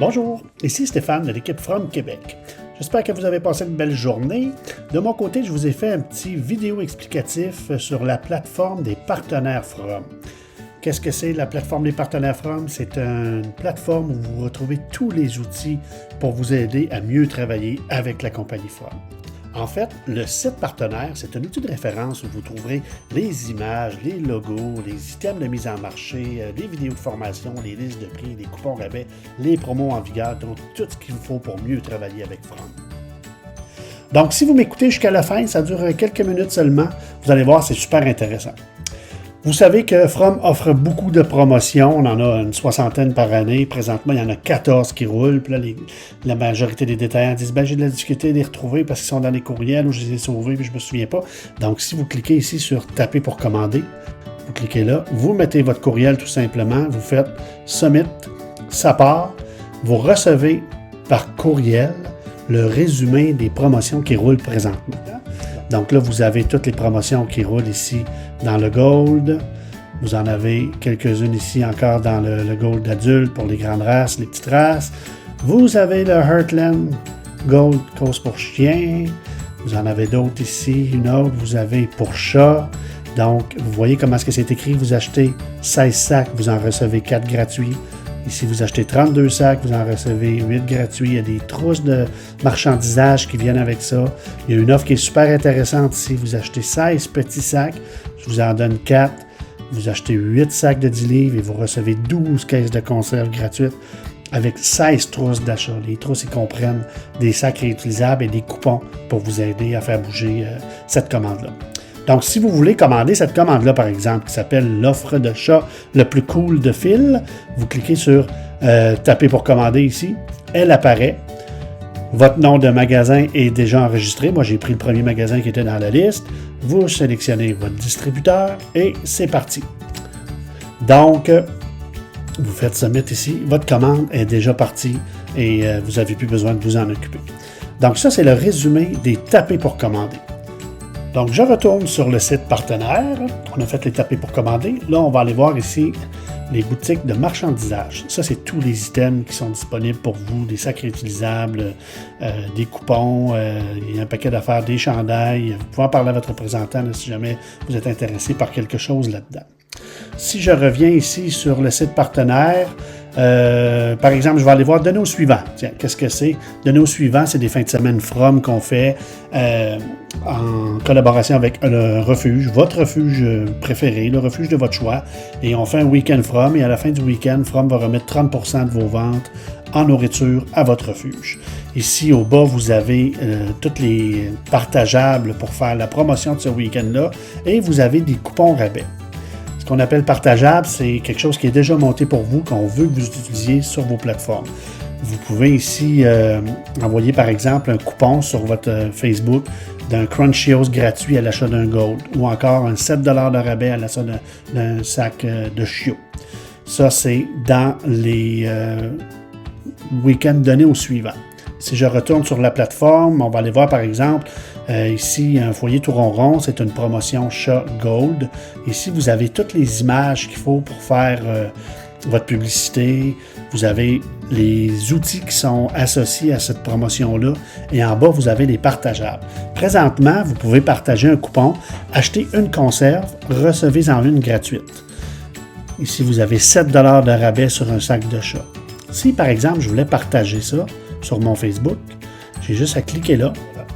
Bonjour, ici Stéphane de l'équipe From Québec. J'espère que vous avez passé une belle journée. De mon côté, je vous ai fait un petit vidéo explicatif sur la plateforme des partenaires From. Qu'est-ce que c'est la plateforme des partenaires From? C'est une plateforme où vous retrouvez tous les outils pour vous aider à mieux travailler avec la compagnie From. En fait, le site partenaire, c'est un outil de référence où vous trouverez les images, les logos, les items de mise en marché, les vidéos de formation, les listes de prix, les coupons rabais, les promos en vigueur, donc tout ce qu'il vous faut pour mieux travailler avec From. Donc, si vous m'écoutez jusqu'à la fin, ça dure quelques minutes seulement, vous allez voir, c'est super intéressant. Vous savez que From offre beaucoup de promotions. On en a une soixantaine par année. Présentement, il y en a 14 qui roulent. Puis là, la majorité des détaillants disent « j'ai de la difficulté à les retrouver parce qu'ils sont dans les courriels ou je les ai sauvés puis je ne me souviens pas. » Donc, si vous cliquez ici sur « Taper pour commander », vous cliquez là, vous mettez votre courriel tout simplement, vous faites « Submit », ça part. Vous recevez par courriel le résumé des promotions qui roulent présentement. Donc là, vous avez toutes les promotions qui roulent ici dans le Gold. Vous en avez quelques-unes ici encore dans le Gold adulte pour les grandes races, les petites races. Vous avez le Heartland Gold Cause pour chien. Vous en avez d'autres ici, une autre. Vous avez pour chat. Donc, vous voyez comment est-ce que c'est écrit. Vous achetez 16 sacs, vous en recevez 4 gratuits. Ici, vous achetez 32 sacs, vous en recevez 8 gratuits. Il y a des trousses de marchandisage qui viennent avec ça. Il y a une offre qui est super intéressante ici. Vous achetez 16 petits sacs, je vous en donne 4. Vous achetez 8 sacs de 10 livres et vous recevez 12 caisses de conserve gratuites avec 16 trousses d'achat. Les trousses, ils comprennent des sacs réutilisables et des coupons pour vous aider à faire bouger cette commande-là. Donc, si vous voulez commander cette commande-là, par exemple, qui s'appelle l'offre de chat le plus cool de Phil, vous cliquez sur taper pour commander ici. Elle apparaît. Votre nom de magasin est déjà enregistré. Moi, j'ai pris le premier magasin qui était dans la liste. Vous sélectionnez votre distributeur et c'est parti. Donc, vous faites Submit ici. Votre commande est déjà partie et vous n'avez plus besoin de vous en occuper. Donc, ça, c'est le résumé des taper pour commander. Donc, je retourne sur le site partenaire. On a fait les taper pour commander. Là, on va aller voir ici les boutiques de marchandisage. Ça, c'est tous les items qui sont disponibles pour vous, des sacs réutilisables, des coupons, il y a un paquet d'affaires, des chandails. Vous pouvez en parler à votre représentant là, si jamais vous êtes intéressé par quelque chose là-dedans. Si je reviens ici sur le site partenaire, par exemple, je vais aller voir Donner au suivant. Tiens, qu'est-ce que c'est? Donner au suivant, c'est des fins de semaine From qu'on fait en collaboration avec le refuge, votre refuge préféré, le refuge de votre choix. Et on fait un week-end From et à la fin du week-end, From va remettre 30% de vos ventes en nourriture à votre refuge. Ici, au bas, vous avez tous les partageables pour faire la promotion de ce week-end-là et vous avez des coupons rabais. Ce qu'on appelle partageable, c'est quelque chose qui est déjà monté pour vous, qu'on veut que vous utilisiez sur vos plateformes. Vous pouvez ici envoyer par exemple un coupon sur votre Facebook d'un Crunchios gratuit à l'achat d'un Gold ou encore un 7$ de rabais à l'achat d'un sac de chiots. Ça, c'est dans les week-ends donnés au suivant. Si je retourne sur la plateforme, on va aller voir par exemple, ici, un foyer tout rond, c'est une promotion chat Gold. Ici, vous avez toutes les images qu'il faut pour faire votre publicité. Vous avez les outils qui sont associés à cette promotion-là. Et en bas, vous avez les partageables. Présentement, vous pouvez partager un coupon, acheter une conserve, recevez-en une gratuite. Ici, vous avez 7$ de rabais sur un sac de chat. Si, par exemple, je voulais partager ça sur mon Facebook, j'ai juste à cliquer là.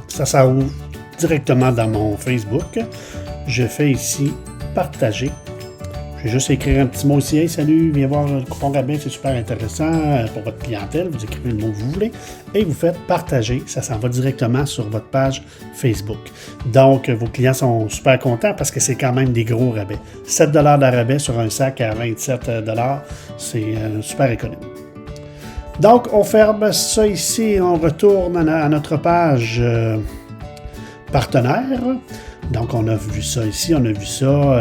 Ça ouvre directement dans mon Facebook. Je fais ici « Partager ». Je vais juste écrire un petit mot ici. « Hey, salut, viens voir le coupon rabais, c'est super intéressant pour votre clientèle. » Vous écrivez le mot que vous voulez et vous faites « Partager ». Ça s'en va directement sur votre page Facebook. Donc, vos clients sont super contents parce que c'est quand même des gros rabais. 7$ de rabais sur un sac à 27$, c'est super économique. Donc, on ferme ça ici et on retourne à notre page partenaire. Donc, on a vu ça ici, on a vu ça.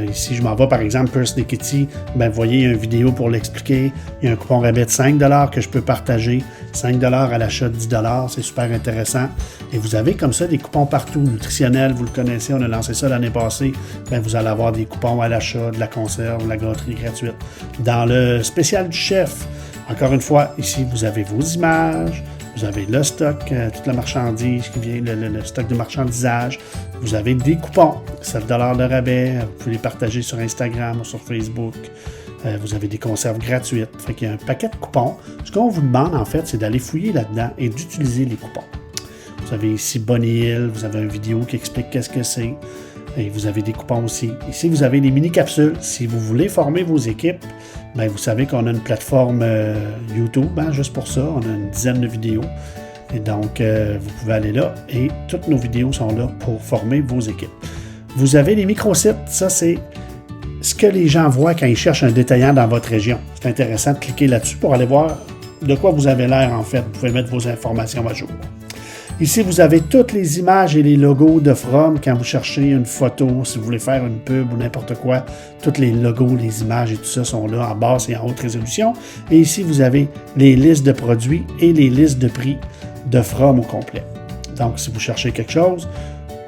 Ici, je m'en vais, par exemple, Purse Kitty. Vous voyez, il y a une vidéo pour l'expliquer. Il y a un coupon rabais de 5 $ que je peux partager. 5 $ à l'achat de 10 $. C'est super intéressant. Et vous avez comme ça des coupons partout. Nutritionnels, vous le connaissez, on a lancé ça l'année passée. Vous allez avoir des coupons à l'achat, de la conserve, de la gâterie gratuite. Dans le spécial du chef, encore une fois, ici, vous avez vos images. Vous avez le stock, toute la marchandise qui vient, le stock de marchandisage. Vous avez des coupons, 7 $ de rabais. Vous pouvez les partager sur Instagram ou sur Facebook. Vous avez des conserves gratuites. Fait qu'il y a un paquet de coupons. Ce qu'on vous demande, en fait, c'est d'aller fouiller là-dedans et d'utiliser les coupons. Vous avez ici Bonnie Hill. Vous avez une vidéo qui explique qu'est-ce que c'est. Et vous avez des coupons aussi. Ici, vous avez les mini-capsules. Si vous voulez former vos équipes, vous savez qu'on a une plateforme YouTube, juste pour ça. On a une dizaine de vidéos. Et donc, vous pouvez aller là. Et toutes nos vidéos sont là pour former vos équipes. Vous avez les microsites. Ça, c'est ce que les gens voient quand ils cherchent un détaillant dans votre région. C'est intéressant de cliquer là-dessus pour aller voir de quoi vous avez l'air, en fait. Vous pouvez mettre vos informations à jour. Ici, vous avez toutes les images et les logos de From quand vous cherchez une photo, si vous voulez faire une pub ou n'importe quoi. Tous les logos, les images et tout ça sont là en basse et en haute résolution. Et ici, vous avez les listes de produits et les listes de prix de From au complet. Donc, si vous cherchez quelque chose,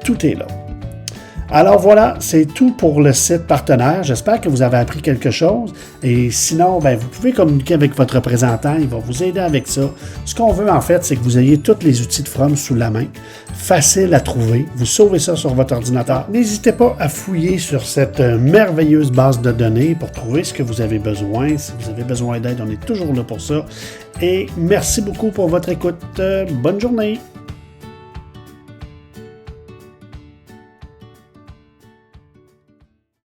tout est là. Alors voilà, c'est tout pour le site partenaire. J'espère que vous avez appris quelque chose. Et sinon, vous pouvez communiquer avec votre représentant. Il va vous aider avec ça. Ce qu'on veut, en fait, c'est que vous ayez tous les outils de From sous la main. Facile à trouver. Vous sauvez ça sur votre ordinateur. N'hésitez pas à fouiller sur cette merveilleuse base de données pour trouver ce que vous avez besoin. Si vous avez besoin d'aide, on est toujours là pour ça. Et merci beaucoup pour votre écoute. Bonne journée!